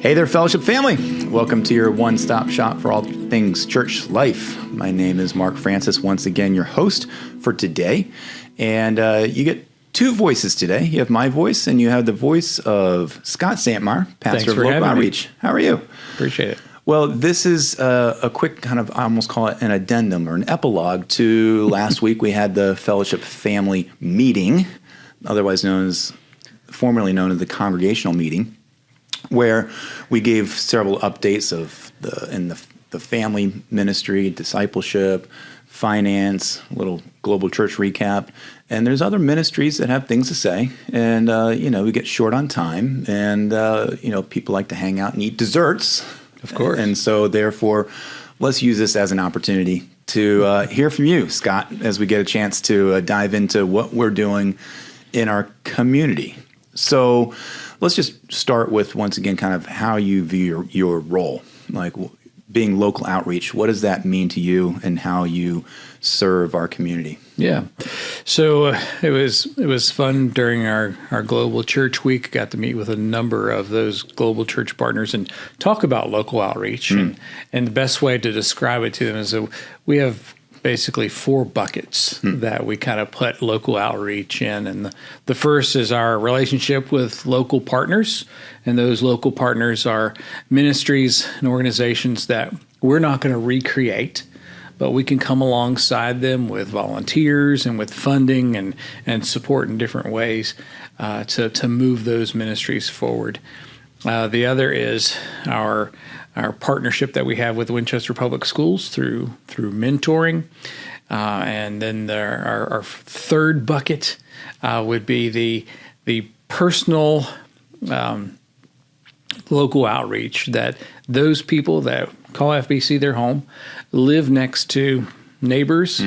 Hey there, Fellowship family. Welcome to your one-stop shop for all things church life. My name is Mark Francis, once again your host for today. And you get two voices today. You have my voice and you have the voice of Scott Santmier, pastor of Local Outreach. How are you? Appreciate it. Well, this is a quick kind of, I almost call it an addendum or an epilogue to last week. We had the Fellowship family meeting, formerly known as the congregational meeting, where we gave several updates of the family ministry, discipleship, finance, a little global church recap. And there's other ministries that have things to say. And, we get short on time. And, people like to hang out and eat desserts. Of course. And so, therefore, let's use this as an opportunity to hear from you, Scott, as we get a chance to dive into what we're doing in our community. So let's just start with, once again, kind of how you view your role, like being local outreach. What does that mean to you and how you serve our community? Yeah. So it was fun during our global church week. Got to meet with a number of those global church partners and talk about local outreach. And the best way to describe it to them is that we have basically four buckets that we kind of put local outreach in. And the first is our relationship with local partners. And those local partners are ministries and organizations that we're not going to recreate, but we can come alongside them with volunteers and with funding and support in different ways to move those ministries forward. The other is our partnership that we have with Winchester Public Schools through mentoring. And then our third bucket would be the personal local outreach, that those people that call FBC their home live next to neighbors,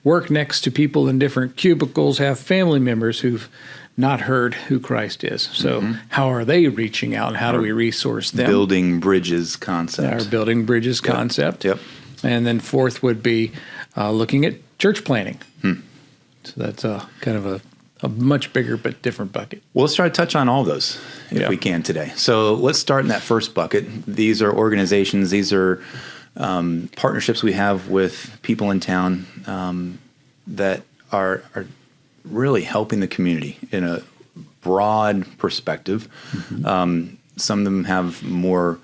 work next to people in different cubicles, have family members who've not heard who Christ is. So how are they reaching out, and how do we resource them? Building bridges concept. Our building bridges concept. Yep. And then fourth would be looking at church planning. So that's kind of a much bigger but different bucket. Well, let's try to touch on all those if we can today. So let's start in that first bucket. These are organizations. These are partnerships we have with people in town that are really helping the community in a broad perspective. Some of them have more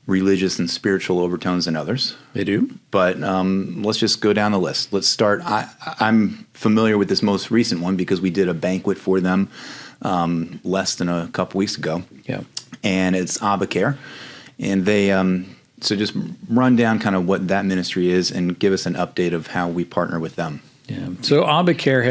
religious and spiritual overtones than others. They do. But let's just go down the list. Let's start. I'm familiar with this most recent one because we did a banquet for them less than a couple weeks ago. Yeah. And it's ABBA-Care. And they so just run down kind of what that ministry is and give us an update of how we partner with them. Yeah. So ABBA-Care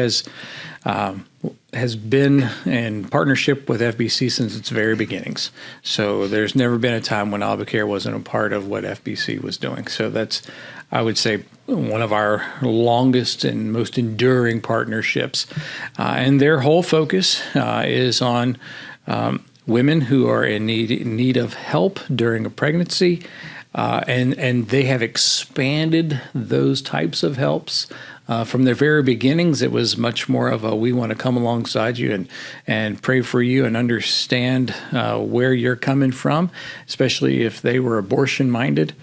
has been in partnership with FBC since its very beginnings. So there's never been a time when ABBA-Care wasn't a part of what FBC was doing. So that's, I would say, one of our longest and most enduring partnerships. And their whole focus is on women who are in need of help during a pregnancy. And they have expanded those types of helps. From their very beginnings, it was much more of we want to come alongside you and pray for you and understand where you're coming from, especially if they were abortion-minded,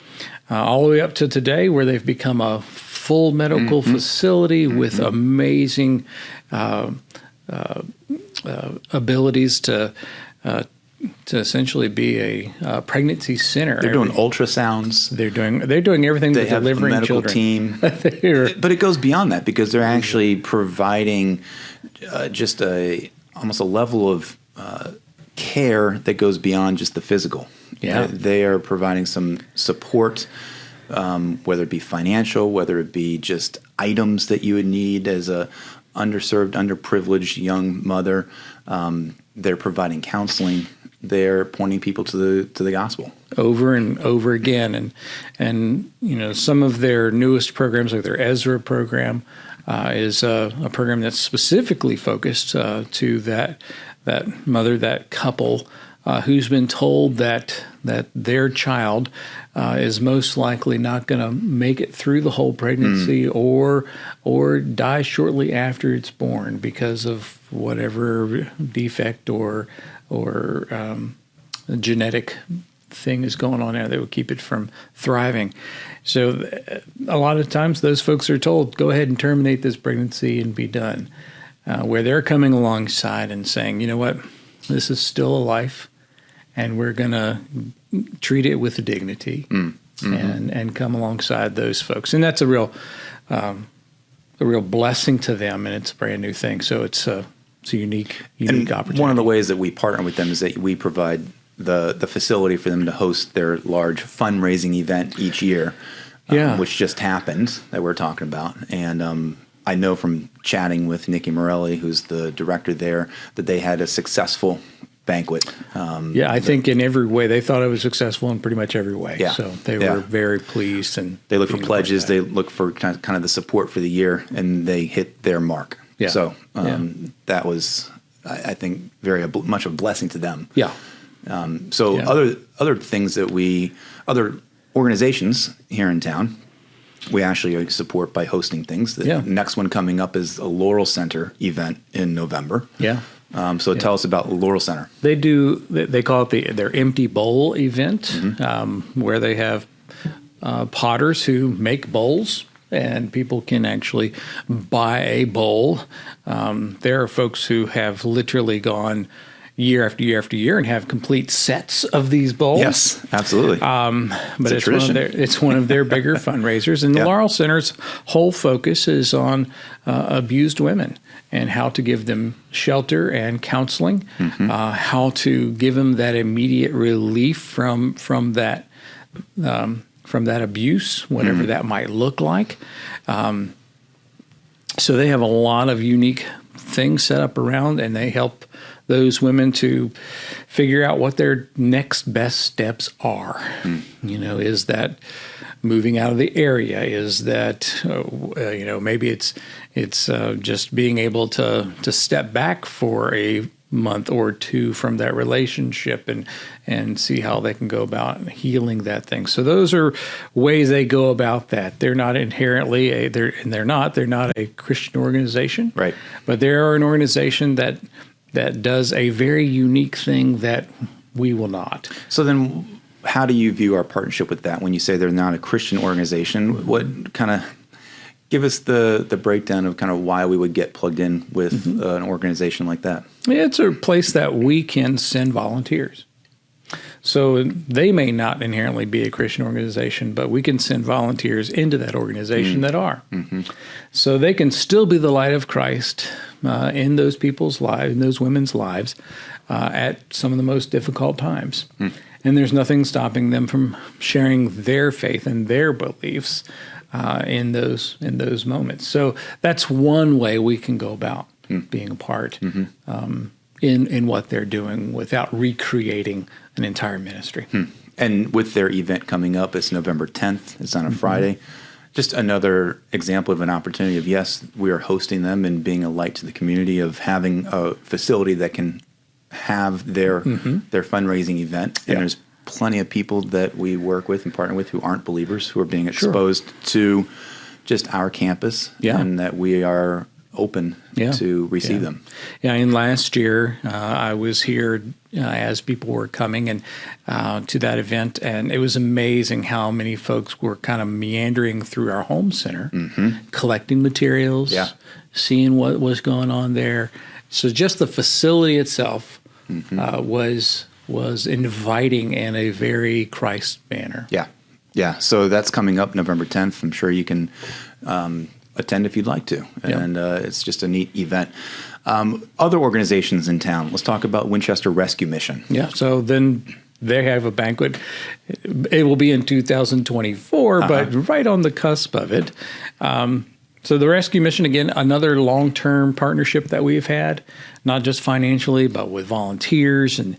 all the way up to today where they've become a full medical facility with amazing abilities to essentially be a pregnancy center. They're doing ultrasounds. They're doing everything. They have delivering a medical children. team. But it goes beyond that because they're actually providing just almost a level of care that goes beyond just the physical. Yeah. They are providing some support, whether it be financial, whether it be just items that you would need as a underserved, underprivileged young mother. They're providing counseling. They're pointing people to the gospel over and over again, and some of their newest programs, like their Ezra program, is a program that's specifically focused to that mother, that couple who's been told that their child is most likely not going to make it through the whole pregnancy or die shortly after it's born because of whatever defect or genetic thing is going on there that would keep it from thriving. So a lot of times those folks are told, go ahead and terminate this pregnancy and be done. Where they're coming alongside and saying, you know what, this is still a life, and we're going to treat it with dignity and come alongside those folks. And that's a real blessing to them, and it's a brand new thing. So it's a unique opportunity. One of the ways that we partner with them is that we provide the facility for them to host their large fundraising event each year, which just happened that we're talking about. And I know from chatting with Nikki Morelli, who's the director there, that they had a successful banquet. I think in every way they thought it was successful in pretty much every way. Yeah. So they were very pleased, and they look for pledges. They look for kind of the support for the year, and they hit their mark. Yeah. So that was, I think, very much a blessing to them. Yeah. Other things that other organizations here in town, we actually support by hosting things. The next one coming up is a Laurel Center event in November. Yeah. Tell us about Laurel Center. They call it their Empty Bowl event, where they have potters who make bowls, and people can actually buy a bowl. There are folks who have literally gone year after year after year and have complete sets of these bowls. Yes, absolutely. But it's one of their bigger fundraisers. And the Laurel Center's whole focus is on abused women and how to give them shelter and counseling, how to give them that immediate relief from that abuse, whatever that might look like. So they have a lot of unique things set up around, and they help those women to figure out what their next best steps are. Is that moving out of the area? Is that maybe it's just being able to step back for a month or two from that relationship and see how they can go about healing that thing. So those are ways they go about that. They're not inherently they're not a Christian organization, right? But they are an organization that does a very unique thing that we will not. So then how do you view our partnership with that when you say they're not a Christian organization? What kind of give us the breakdown of kind of why we would get plugged in with an organization like that? It's a place that we can send volunteers. So they may not inherently be a Christian organization, but we can send volunteers into that organization that are. So they can still be the light of Christ in those people's lives, in those women's lives, at some of the most difficult times. And there's nothing stopping them from sharing their faith and their beliefs in those moments. So that's one way we can go about being a part in what they're doing without recreating an entire ministry. And with their event coming up, it's November 10th. It's on a Friday. Just another example of an opportunity of, yes, we are hosting them and being a light to the community, of having a facility that can have their fundraising event. And there's plenty of people that we work with and partner with who aren't believers, who are being exposed to just our campus, and that we are open to receive them. Yeah, and last year I was here as people were coming and to that event, and it was amazing how many folks were kind of meandering through our home center, collecting materials, seeing what was going on there. So just the facility itself was inviting in a very Christ manner. Yeah. So that's coming up November 10th. I'm sure you can attend if you'd like to. And it's just a neat event. Other organizations in town. Let's talk about Winchester Rescue Mission. Yeah. So then they have a banquet. It will be in 2024, but right on the cusp of it. So the Rescue Mission, again, another long-term partnership that we've had, not just financially, but with volunteers. And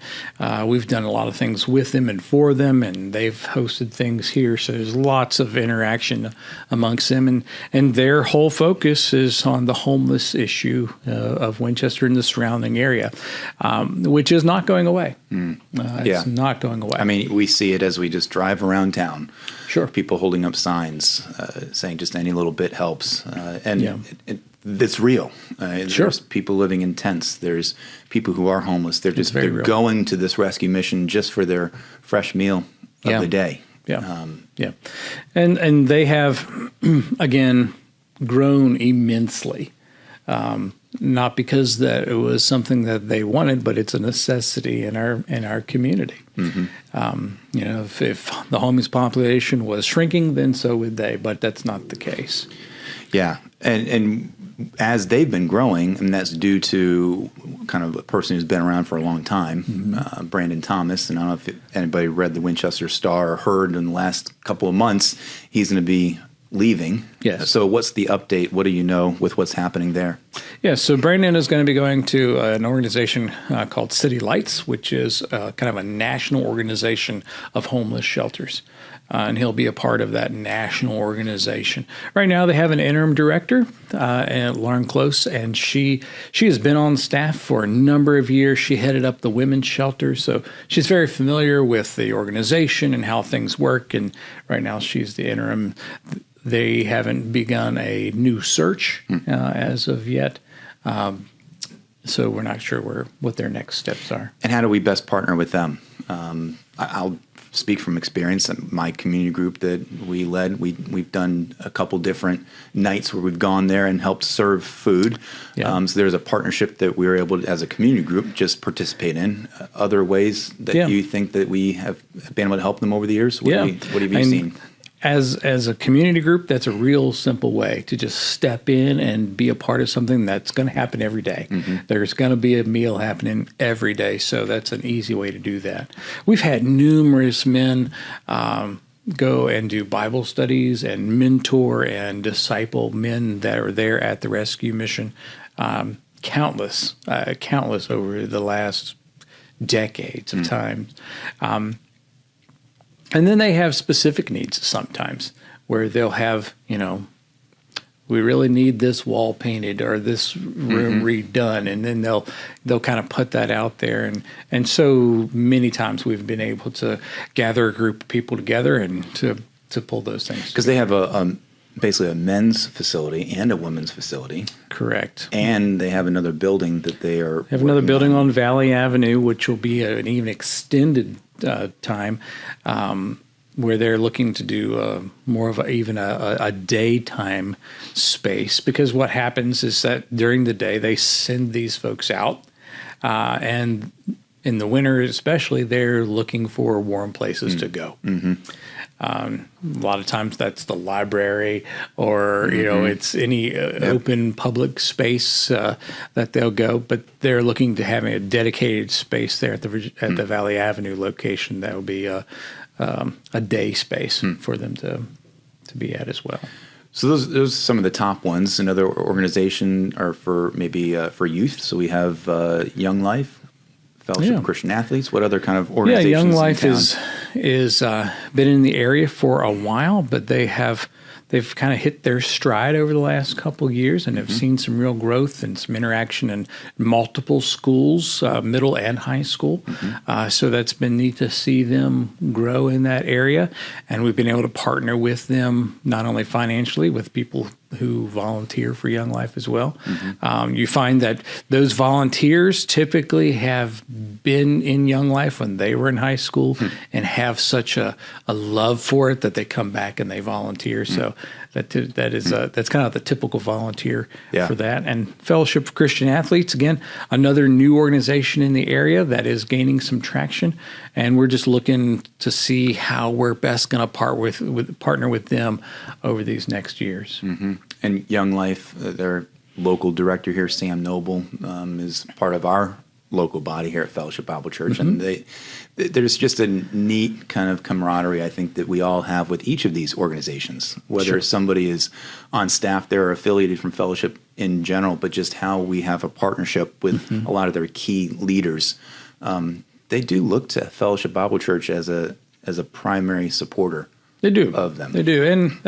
we've done a lot of things with them and for them, and they've hosted things here. So there's lots of interaction amongst them. And their whole focus is on the homeless issue of Winchester and the surrounding area, which is not going away. It's not going away. I mean, we see it as we just drive around town. Sure. People holding up signs saying just any little bit helps. that's real. Sure. There's people living in tents. There's people who are homeless. They're they're real. going to this rescue mission just for their fresh meal of the day. Yeah. And they have, again, grown immensely. Not because that it was something that they wanted, but it's a necessity in our community. If the homeless population was shrinking, then so would they, but that's not the case. Yeah, and as they've been growing, and that's due to kind of a person who's been around for a long time, Brandon Thomas. And I don't know if anybody read the Winchester Star or heard in the last couple of months, he's going to be leaving. Yes. So what's the update? What do you know with what's happening there? Yeah, so Brandon is going to be going to an organization called City Lights, which is kind of a national organization of homeless shelters. And he'll be a part of that national organization. Right now, they have an interim director, Lauren Close, and she has been on staff for a number of years. She headed up the women's shelter, so she's very familiar with the organization and how things work. And right now, she's the interim. They haven't begun a new search as of yet, so we're not sure what their next steps are. And how do we best partner with them? I'll speak from experience. My community group that we led, we've done a couple different nights where we've gone there and helped serve food. Yeah. So there's a partnership that we were able to, as a community group, just participate in. Other ways that you think that we have been able to help them over the years? What have you seen? As a community group, that's a real simple way to just step in and be a part of something that's going to happen every day. There's going to be a meal happening every day, so that's an easy way to do that. We've had numerous men go and do Bible studies and mentor and disciple men that are there at the rescue mission. Countless over the last decades of time. And then they have specific needs sometimes where they'll have, we really need this wall painted or this room redone. And then they'll kind of put that out there. And so many times we've been able to gather a group of people together and to pull those things. Because they have basically a men's facility and a women's facility. Correct. And they have another building that they are. They have another building on Valley Avenue, which will be an even extended time, where they're looking to do more of a daytime space. Because what happens is that during the day they send these folks out, and in the winter especially, they're looking for warm places to go. A lot of times that's the library or, it's any open public space that they'll go. But they're looking to having a dedicated space there at the Valley Avenue location. That will be a day space for them to be at as well. So those are some of the top ones. Another organization are for maybe for youth. So we have Young Life, Fellowship of Christian Athletes. What other kind of organizations? Yeah, Young Life is been in the area for a while, but they've kind of hit their stride over the last couple of years and have seen some real growth and some interaction in multiple schools, middle and high school. So that's been neat to see them grow in that area. And we've been able to partner with them, not only financially, with people who volunteer for Young Life as well. You find that those volunteers typically have been in Young Life when they were in high school and have such a love for it that they come back and they volunteer. So that's kind of the typical volunteer for that. And Fellowship of Christian Athletes, again, another new organization in the area that is gaining some traction. And we're just looking to see how we're best going to partner with them over these next years. And Young Life, their local director here, Sam Noble, is part of our local body here at Fellowship Bible Church. And there's just a neat kind of camaraderie, I think, that we all have with each of these organizations, whether somebody is on staff there or affiliated from Fellowship in general, but just how we have a partnership with a lot of their key leaders. They do look to Fellowship Bible Church as a primary supporter. They do of them. They do, and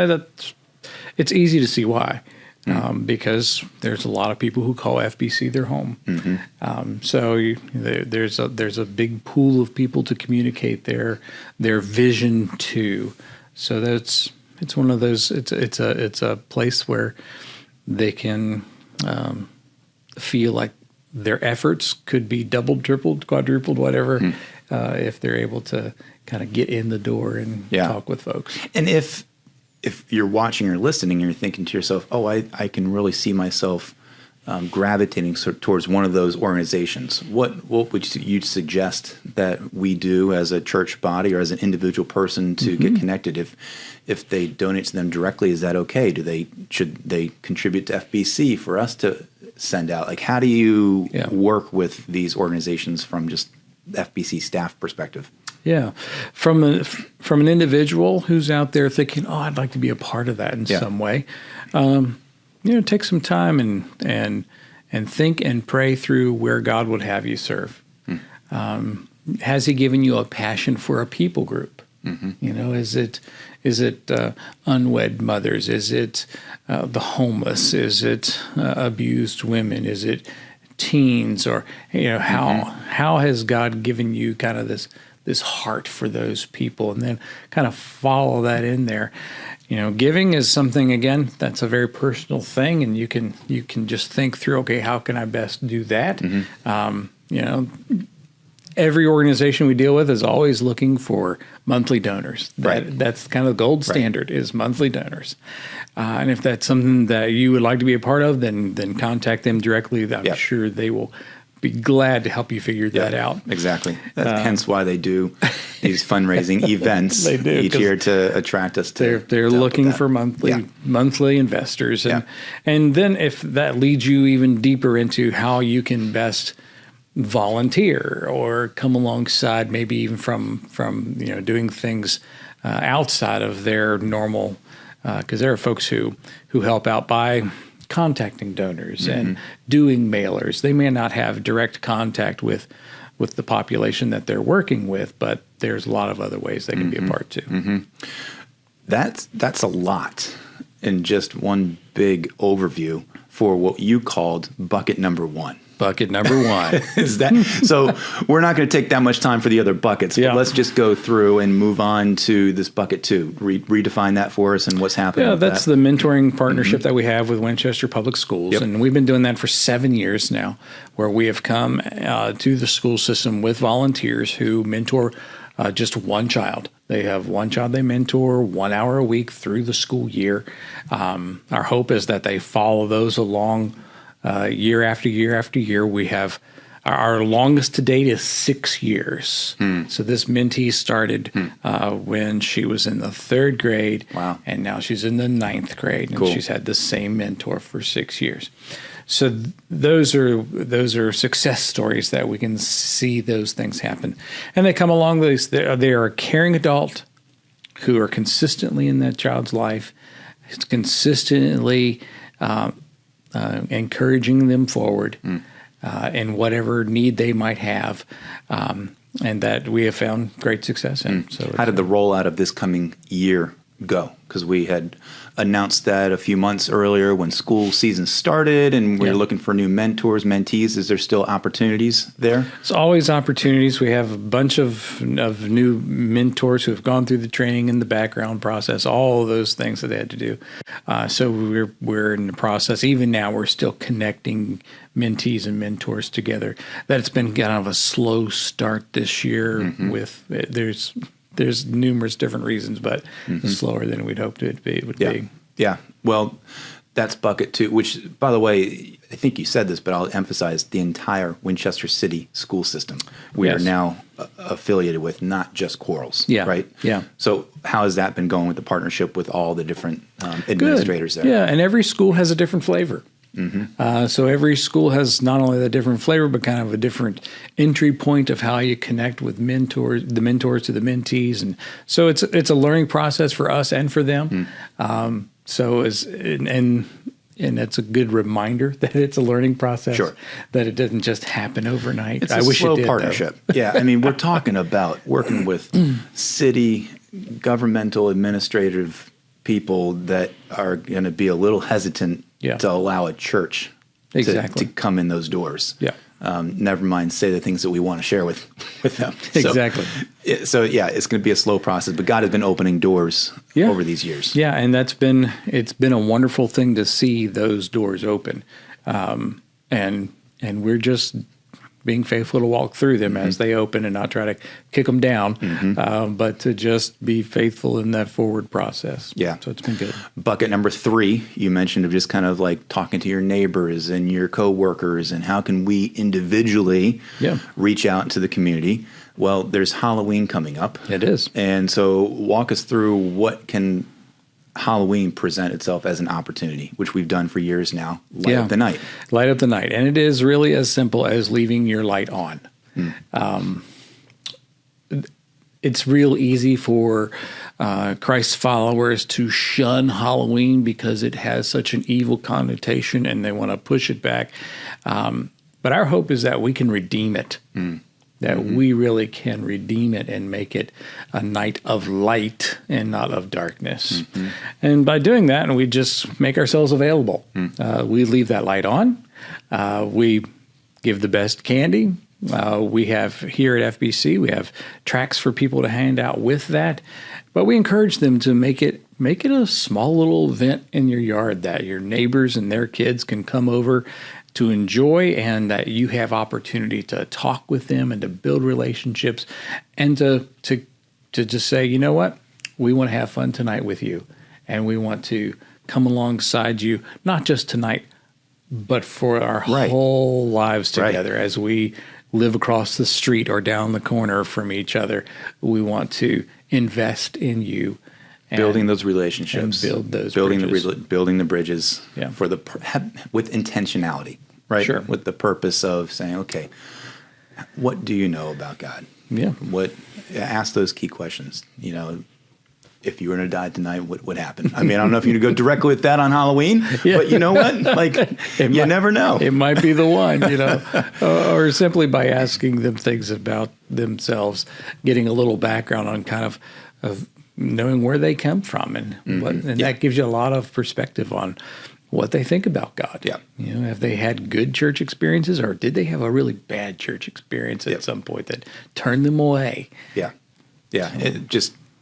it's easy to see why, because there's a lot of people who call FBC their home. So there's a big pool of people to communicate their vision to. So it's one of those. It's a place where they can feel like their efforts could be doubled, tripled, quadrupled, whatever, if they're able to kind of get in the door and talk with folks. And if you're watching or listening and you're thinking to yourself, oh, I can really see myself gravitating towards one of those organizations, what would you suggest that we do as a church body or as an individual person to get connected? If they donate to them directly, is that okay? Should they contribute to FBC for us to send out? Like, how do you work with these organizations from just FBC staff perspective? Yeah, from an individual who's out there thinking, oh, I'd like to be a part of that in some way. Take some time and think and pray through where God would have you serve. Has He given you a passion for a people group? Is it unwed mothers? Is it the homeless? Is it abused women? Is it teens? Or how has God given you kind of this heart for those people, and then kind of follow that in there. Giving is something, again, that's a very personal thing, and you can just think through, okay, how can I best do that? Every organization we deal with is always looking for monthly donors. That's kind of the gold standard is monthly donors. And if that's something that you would like to be a part of, then contact them directly. I'm sure they will be glad to help you figure that out. Exactly. That's hence why they do these fundraising events each year to attract us to. They're looking for monthly investors, and then if that leads you even deeper into how you can best volunteer or come alongside, maybe even from doing things outside of their normal, because there are folks who help out by contacting donors and doing mailers. They may not have direct contact with the population that they're working with, but there's a lot of other ways they can be a part too. That's a lot in just one big overview for what you called bucket number one. Bucket number one. Is that so? We're not going to take that much time for the other buckets, but let's just go through and move on to this bucket two. Redefine that for us and what's happening. Yeah, that's the mentoring partnership that we have with Winchester Public Schools, and we've been doing that for 7 years now, where we have come to the school system with volunteers who mentor just one child. They have one child they mentor 1 hour a week through the school year. Our hope is that they follow those along year after year after year. We have our longest to date is 6 years. So this mentee started when she was in the 3rd grade, and now she's in the 9th grade, and she's had the same mentor for 6 years. So those are success stories that we can see those things happen, and they come along. They are a caring adult who are consistently in that child's life, consistently encouraging them forward in whatever need they might have, and that we have found great success in. So, how did the rollout of this coming year go? Because we had announced that a few months earlier when school season started, and we were looking for new mentors, mentees. Is there still opportunities there? There's always opportunities. We have a bunch of new mentors who have gone through the training and the background process, all of those things that they had to do. So we're in the process. Even now, we're still connecting mentees and mentors together. That's been kind of a slow start this year. With there's numerous different reasons, but slower than we'd hoped it would be. Yeah. Well, that's bucket two, which, by the way, I think you said this, but I'll emphasize the entire Winchester City school system. We are now affiliated with, not just Quarles, right? Yeah. So how has that been going with the partnership with all the different administrators there? Yeah, and every school has a different flavor. So every school has not only the different flavor, but kind of a different entry point of how you connect with the mentors to the mentees, and so it's a learning process for us and for them. So and it's a good reminder that it's a learning process. That it doesn't just happen overnight. It's a slow partnership. Yeah, I mean, we're talking about working with city governmental administrative people that are going to be a little hesitant to allow a church to come in those doors. Never mind say the things that we want to share with them. Exactly. So it's going to be a slow process, but God has been opening doors over these years. Yeah, and it's been a wonderful thing to see those doors open. and we're just being faithful to walk through them as they open and not try to kick them down, but to just be faithful in that forward process. Yeah. So it's been good. Bucket number 3, you mentioned of just kind of like talking to your neighbors and your coworkers and how can we individually reach out into the community. Well, there's Halloween coming up. It is. And so walk us through what can Halloween present itself as an opportunity, which we've done for years now. Light up the night. Light up the night. And it is really as simple as leaving your light on. It's real easy for Christ's followers to shun Halloween because it has such an evil connotation and they want to push it back. But our hope is that we can redeem it. That we really can redeem it and make it a night of light and not of darkness. And by doing that, we just make ourselves available. We leave that light on. We give the best candy. We have here at FBC, we have tracts for people to hand out with that. But we encourage them to make it a small little event in your yard that your neighbors and their kids can come over to enjoy, and that you have opportunity to talk with them and to build relationships and to just say, you know what, we want to have fun tonight with you, and we want to come alongside you, not just tonight, but for our whole lives together as we live across the street or down the corner from each other. We want to invest in you. Building those relationships, building the bridges for with intentionality, right? Sure. With the purpose of saying, okay, what do you know about God? Yeah. Ask those key questions. You know, if you were to die tonight, what would happen? I mean, I don't know if you go directly with that on Halloween, but you know what? Like, you never know. It might be the one, you know, or simply by asking them things about themselves, getting a little background on kind of knowing where they come from and that gives you a lot of perspective on what they think about God. Yeah. You know, have they had good church experiences or did they have a really bad church experience at some point that turned them away? Yeah. Yeah.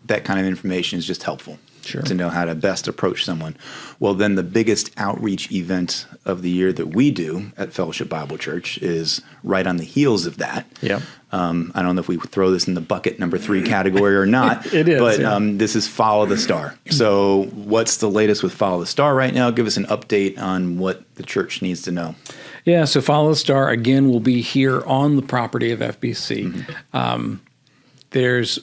That kind of information is just helpful to know how to best approach someone. Well, then the biggest outreach event of the year that we do at Fellowship Bible Church is right on the heels of that. Yeah. I don't know if we throw this in the bucket number 3 category or not. It is. But this is Follow the Star. So what's the latest with Follow the Star right now? Give us an update on what the church needs to know. Yeah, so Follow the Star, again, will be here on the property of FBC. There's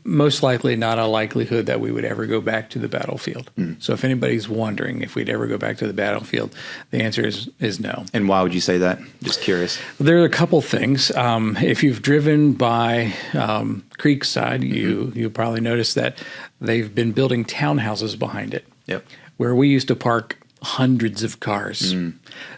most likely not a likelihood that we would ever go back to the battlefield. So if anybody's wondering if we'd ever go back to the battlefield, the answer is no. And why would you say that? Just curious. There are a couple things. If you've driven by Creekside, you probably noticed that they've been building townhouses behind it. Yep. Where we used to park hundreds of cars.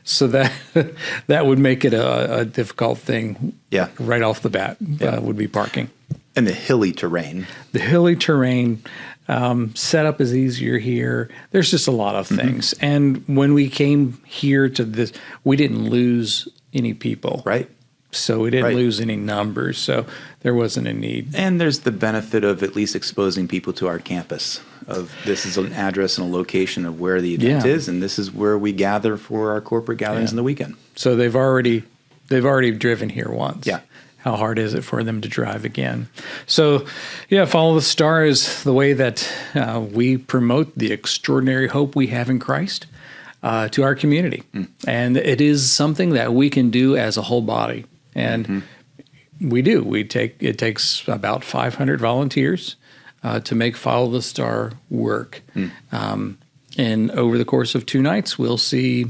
So that would make it a difficult thing right off the bat, would be parking. And the hilly terrain. The hilly terrain, setup is easier here. There's just a lot of things. And when we came here to this, we didn't lose any people. Right. So we didn't lose any numbers. So there wasn't a need. And there's the benefit of at least exposing people to our campus. Of this is an address and a location of where the event is, and this is where we gather for our corporate gatherings in the weekend. So they've already driven here once. Yeah. How hard is it for them to drive again? So, Follow the Star is the way that we promote the extraordinary hope we have in Christ to our community. And it is something that we can do as a whole body. And we do. It takes about 500 volunteers to make Follow the Star work. And over the course of 2 nights, we'll see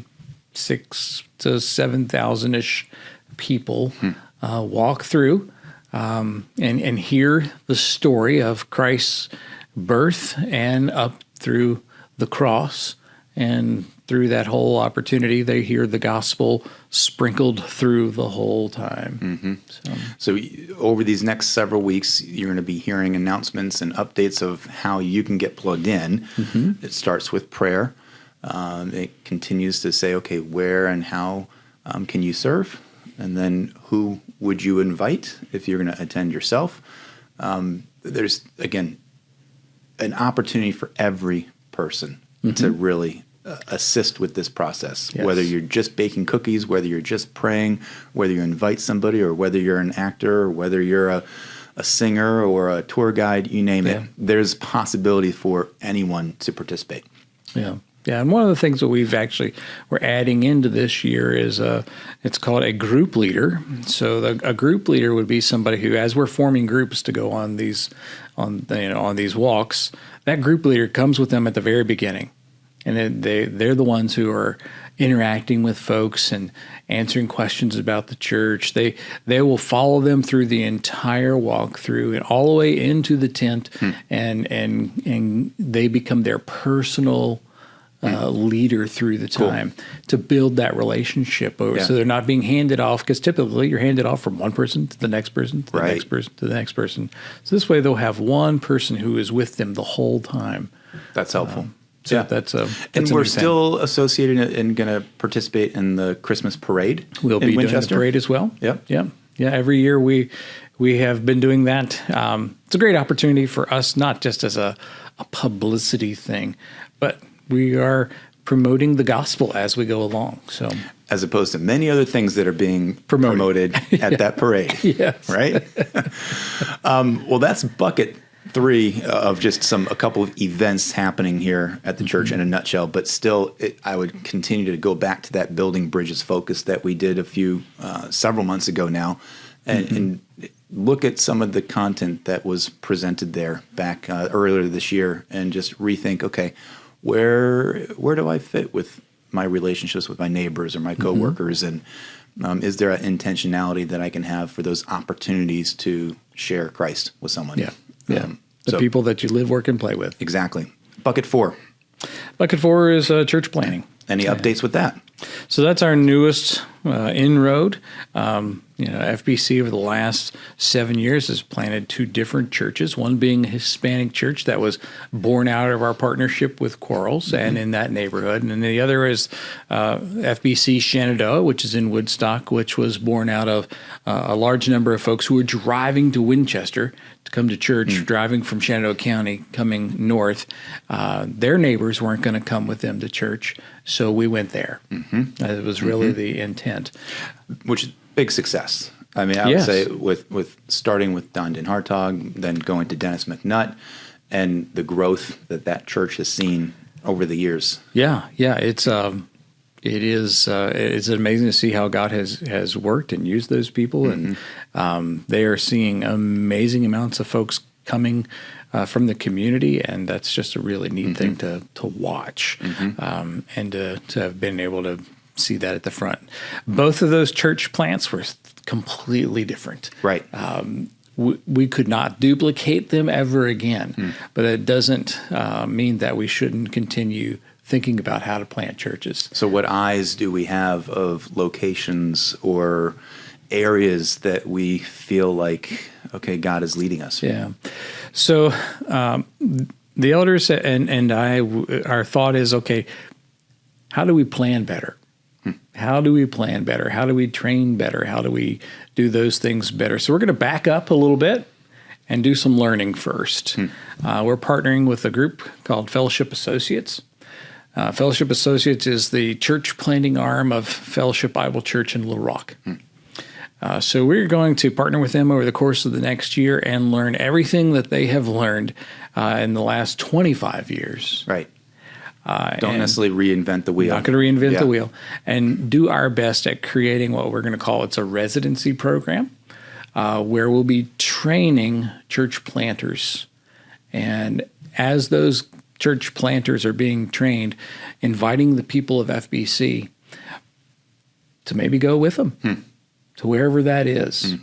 6,000 to 7,000-ish people walk through and hear the story of Christ's birth and up through the cross. And through that whole opportunity, they hear the gospel sprinkled through the whole time. So over these next several weeks, you're going to be hearing announcements and updates of how you can get plugged in. It starts with prayer. It continues to say, okay, where and how can you serve? And then who would you invite if you're going to attend yourself? There's, again, an opportunity for every person to really assist with this process, Yes. whether you're just baking cookies, whether you're just praying, whether you invite somebody, or whether you're an actor, or whether you're a singer or a tour guide, you name it. There's possibility for anyone to participate. Yeah. Yeah, and one of the things that we're adding into this year is it's called a group leader. So a group leader would be somebody who, as we're forming groups to go on these walks, that group leader comes with them at the very beginning, and then they're the ones who are interacting with folks and answering questions about the church. They will follow them through the entire walk through and all the way into the tent, and they become their personal leader through the time to build that relationship over. So they're not being handed off, because typically you're handed off from one person to the next person to the next person to the next person. So this way they'll have one person who is with them the whole time. That's helpful. That's and we're still associated and going to participate in the Christmas parade. We'll be doing the parade as well. Yeah. Every year we have been doing that. It's a great opportunity for us, not just as a publicity thing, but we are promoting the gospel as we go along. So, as opposed to many other things that are being promoted at that parade. Yes. Right? Well, that's bucket 3 of just a couple of events happening here at the church in a nutshell. But still, I would continue to go back to that building bridges focus that we did several months ago now, and look at some of the content that was presented there back earlier this year, and just rethink, okay, where do I fit with my relationships with my neighbors or my coworkers, and is there an intentionality that I can have for those opportunities to share Christ with someone? The people that you live, work, and play with. Exactly. Bucket 4. Bucket 4 is church planning. Any updates with that? So that's our newest inroad. FBC over the last 7 years has planted 2 different churches, one being a Hispanic church that was born out of our partnership with Quarles and in that neighborhood. And then the other is FBC Shenandoah, which is in Woodstock, which was born out of a large number of folks who were driving to Winchester to come to church, driving from Shenandoah County, coming north. Their neighbors weren't going to come with them to church, so we went there. It was really the intent. Which is big success. I mean, I would say with starting with Dondon Hartog, then going to Dennis McNutt, and the growth that church has seen over the years. It's amazing to see how God has worked and used those people, and they are seeing amazing amounts of folks coming from the community, and that's just a really neat thing to watch, and to have been able to see that at the front. Both of those church plants were completely different. Right. We could not duplicate them ever again, but it doesn't mean that we shouldn't continue thinking about how to plant churches. So what eyes do we have of locations or areas that we feel like, okay, God is leading us? Yeah. So the elders and I, our thought is, okay, how do we plan better? How do we plan better? How do we train better? How do we do those things better? So we're going to back up a little bit and do some learning first. We're partnering with a group called Fellowship Associates. Fellowship Associates is the church planting arm of Fellowship Bible Church in Little Rock. So we're going to partner with them over the course of the next year and learn everything that they have learned in the last 25 years. Right. Don't necessarily reinvent the wheel. Not going to reinvent the wheel. And do our best at creating what we're going to call a residency program where we'll be training church planters. And as those church planters are being trained, inviting the people of FBC to maybe go with them to wherever that is.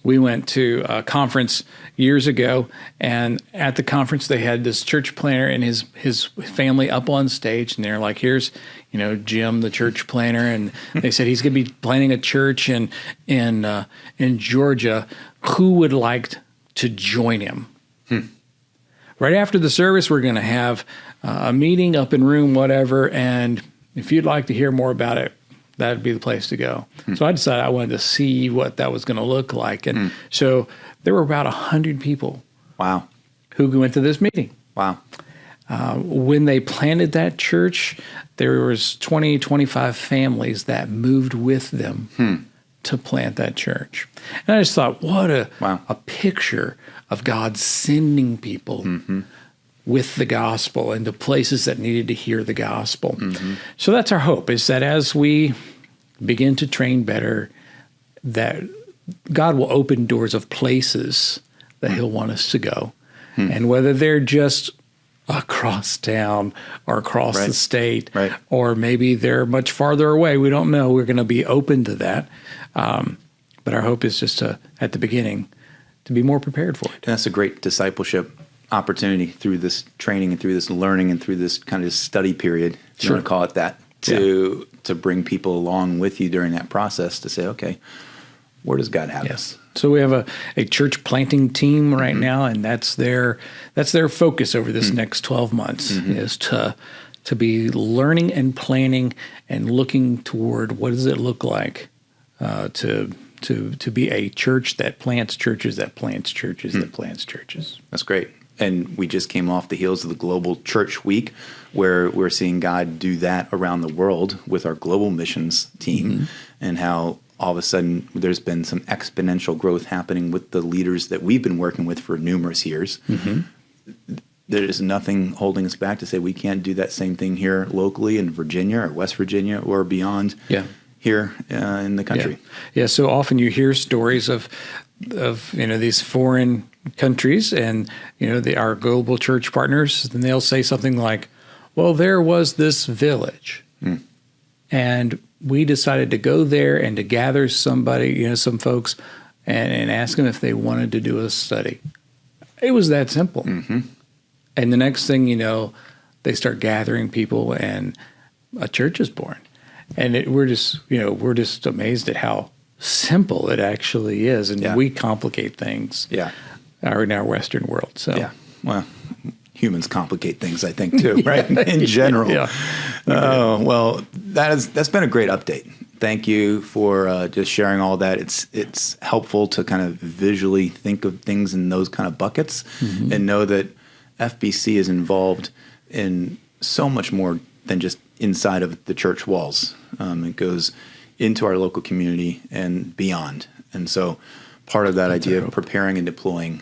We went to a conference years ago, and at the conference they had this church planter and his family up on stage, and they're like, here's, Jim, the church planter, and they said he's going to be planting a church in Georgia. Who would like to join him? Right after the service, we're going to have a meeting up in room whatever, and if you'd like to hear more about it, that'd be the place to go. So I decided I wanted to see what that was going to look like. And so there were about 100 people. Wow. Who went to this meeting. Wow. when they planted that church, there was 20, 25 families that moved with them to plant that church. And I just thought, what a picture of God sending people with the gospel into places that needed to hear the gospel. So that's our hope, is that as we begin to train better, that God will open doors of places that he'll want us to go. And whether they're just across town or across the state, or maybe they're much farther away, we don't know. We're going to be open to that. But our hope is just to, at the beginning, to be more prepared for it. And that's a great discipleship opportunity through this training and through this learning and through this kind of study period, if you want to call it that, to bring people along with you during that process to say, okay, where does God have us? So we have a church planting team right now, and that's their focus over this next 12 months is to be learning and planning and looking toward what does it look like to be a church that plants churches, that plants churches, that plants churches. That's great. And we just came off the heels of the Global Church Week, where we're seeing God do that around the world with our global missions team, and how all of a sudden there's been some exponential growth happening with the leaders that we've been working with for numerous years. There is nothing holding us back to say we can't do that same thing here locally in Virginia or West Virginia or beyond here in the country. Yeah, so often you hear stories of these foreign countries and our global church partners, and they'll say something like, well, there was this village and we decided to go there and to gather somebody, some folks, and ask them if they wanted to do a study. It was that simple. And the next thing you know, they start gathering people and a church is born. And we're just amazed at how simple it actually is. And we complicate things in our Western world. So well, humans complicate things, I think, too, right? In general. Well, that's been a great update. Thank you for just sharing all that. It's helpful to kind of visually think of things in those kind of buckets and know that FBC is involved in so much more than just inside of the church walls. It goes into our local community and beyond. And so part of that idea of preparing and deploying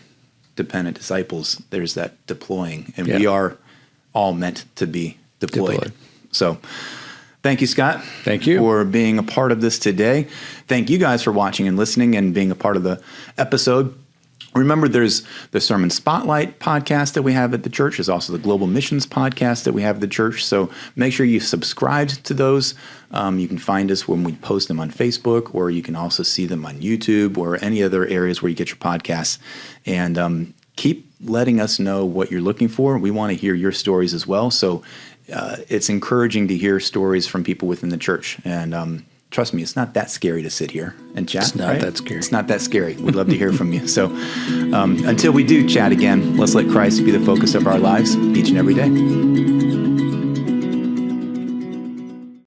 dependent disciples, there's that deploying. And we are all meant to be deployed. So thank you, Scott. Thank you for being a part of this today. Thank you guys for watching and listening and being a part of the episode. Remember, there's the Sermon Spotlight podcast that we have at the church. There's also the Global Missions podcast that we have at the church. So make sure you subscribe to those. You can find us when we post them on Facebook, or you can also see them on YouTube or any other areas where you get your podcasts. And keep letting us know what you're looking for. We want to hear your stories as well. So it's encouraging to hear stories from people within the church. And trust me, it's not that scary to sit here and chat. It's not that scary. It's not that scary. We'd love to hear from you. So until we do chat again, let's let Christ be the focus of our lives each and every day.